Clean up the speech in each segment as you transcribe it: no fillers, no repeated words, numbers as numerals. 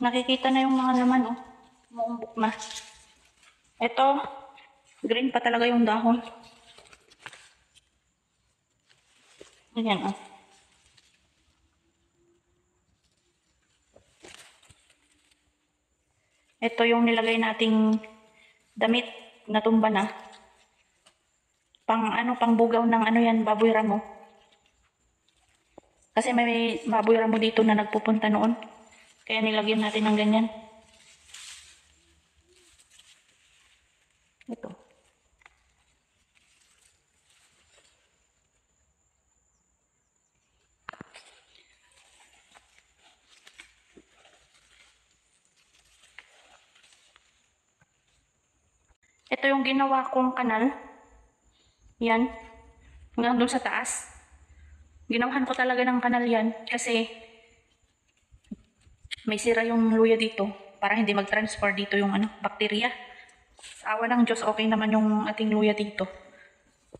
Nakikita na yung mga laman, oh. Umuumbok na. Ito, green pa talaga yung dahon. Ayan, oh. Ito yung nilagay nating damit na tumba na. Pang bugaw ng ano yan, baboy ramo. Kasi may baboy ramo dito na nagpupunta noon. Kaya nilagyan natin ng ganyan. Ito. Ito yung ginawa kong kanal. Yan. Hanggang doon sa taas. Ginawahan ko talaga ng kanal yan kasi may sira yung luya dito para hindi mag-transfer dito yung bakterya. Sa awa ng Diyos, okay naman yung ating luya dito.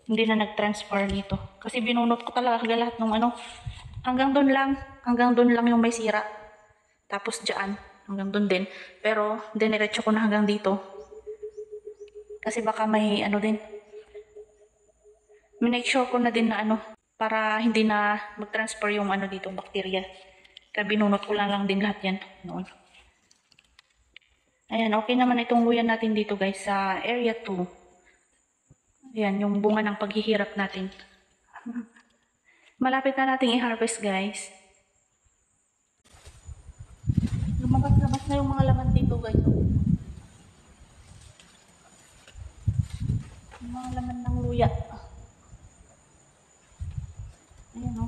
Hindi na nag-transfer dito. Kasi binunot ko talaga lahat ng hanggang doon lang yung may sira. Tapos dyan, hanggang doon din. Pero diniretso ko na hanggang dito. Kasi baka may din. Make sure ko na din na para hindi na mag-transfer yung dito, bakterya. Kaya binunot ko lang din lahat yan noon. Ayan, okay naman itong luya natin dito guys sa area 2. Ayan, yung bunga ng paghihirap natin. Malapit na nating i-harvest guys. Lumabas-labas na yung mga laman dito guys. Yung mga laman ng luya. Ayan o.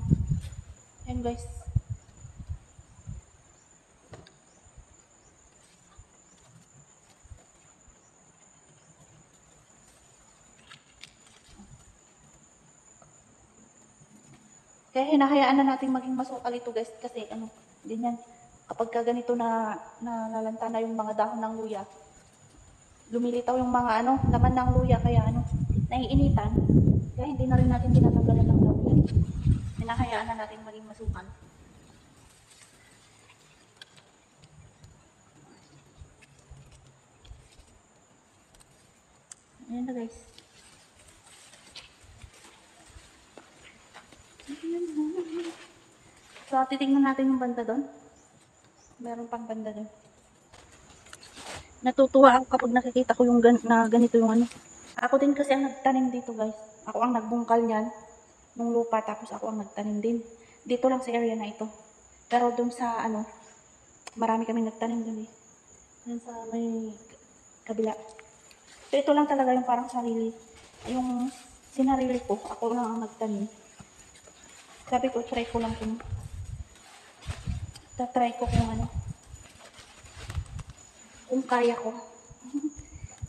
Ayan guys. Kaya hinahayaan na natin maging masukal ito guys kasi ganyan. Kapag ganito na nalalanta na yung mga dahon ng luya, lumilitaw yung mga laman ng luya kaya naiinitan. Kaya hindi na rin natin tinatanggalan ng dahon. Hinahayaan na natin maging masukal. Ayan na guys. So, titignan natin yung banda doon. Meron pang banda doon. Natutuwa ako kapag nakikita ko yung ganito yung Ako din kasi ang nagtanim dito guys. Ako ang nagbungkal niyan ng lupa tapos ako ang nagtanim din. Dito lang sa area na ito. Pero doon sa marami kami nagtanim doon eh. Doon sa may kabila. So ito lang talaga yung parang sarili. Yung sinarili ko, ako lang ang nagtanim. Sabi ko, try ko lang kung tatry ko kung kaya ko.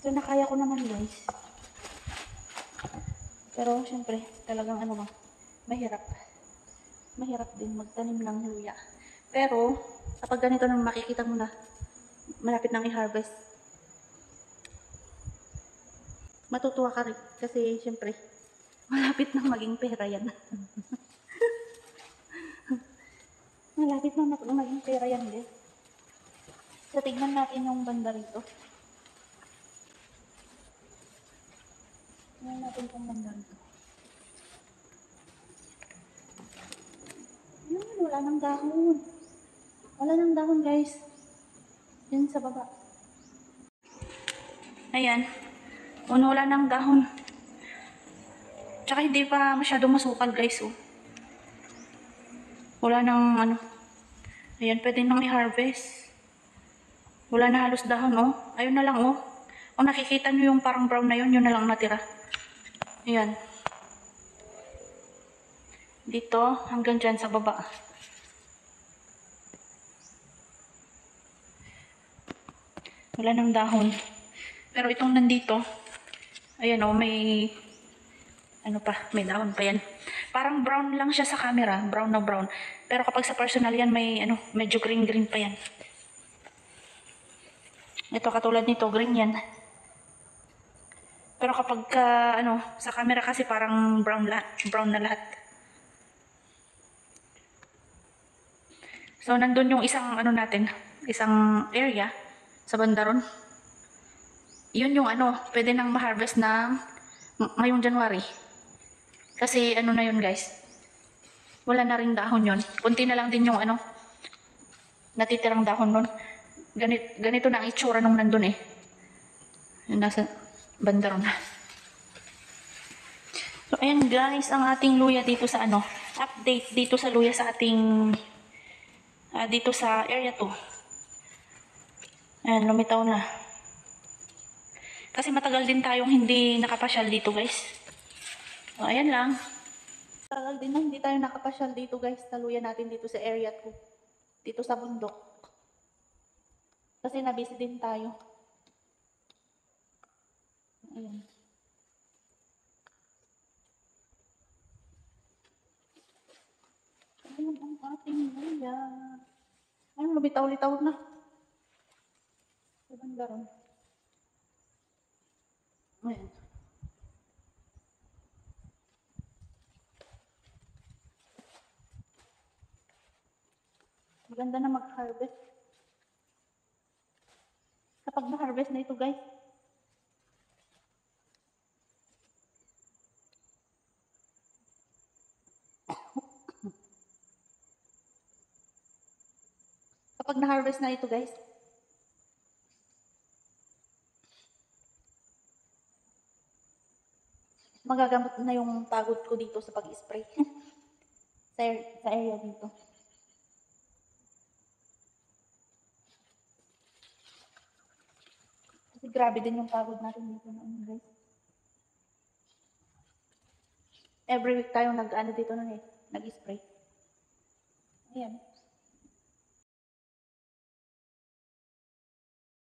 So nakaya ko naman guys. Pero syempre, talagang mahirap. Mahirap din magtanim ng luya. Pero, kapag ganito nang makikita mo na, malapit nang i-harvest, matutuwa ka rin. Kasi syempre, malapit nang maging pera yan. Malapit nang maging pera yan guys. So, tignan natin yung banda rito. Tignan natin yung banda rito. Wala nang dahon. Wala nang dahon guys. Yan sa baba. Ayan. Wala nang dahon. Tsaka hindi pa masyadong masukal guys. Oh. Wala nang Ayan, pwede nang i-harvest. Wala na halos dahon oh. Ayun na lang oh. O nakikita nyo yung parang brown na yun na lang natira. Ayan. Dito hanggang dyan sa baba. Wala nang dahon. Pero itong nandito, ayan o, may may dahon pa yan. Parang brown lang siya sa camera, brown na brown. Pero kapag sa personal yan, may medyo green pa yan. Ito katulad nito, green yan. Pero kapag sa camera kasi parang brown na lahat. So nandun yung isang natin, isang area sa Bandaron. Yun yung ano, pwede nang ma-harvest na ngayong January. Kasi ano na yun guys, wala na rin dahon yun. Kunti na lang din yung ano, natitirang dahon nun. Ganito na ang itsura nung nandun eh. Yung nasa Bandaron. So ayan guys, ang ating luya dito sa ano, update dito sa luya sa ating, dito sa area 2. Ayan, lumitaw na. Kasi matagal din tayong hindi nakapasyal dito guys. So ayan lang. Matagal din na hindi tayo nakapasyal dito guys, sa luya natin dito sa area 2. Dito sa bundok. Kasi nabisi din tayo. Ayan. Ayan ang ating luya. Ayan, lumitaw-litaw na. Sa Bandaron. Ayan. Maganda na mag-harvest. Kapag na-harvest na ito guys, kapag na-harvest na ito guys, magagamot na yung pagod ko dito sa pag-spray. sa area dito. Kasi grabe din yung pagod natin dito na guys. Every week tayo nag-ano dito nun eh, nag-spray. Ayan.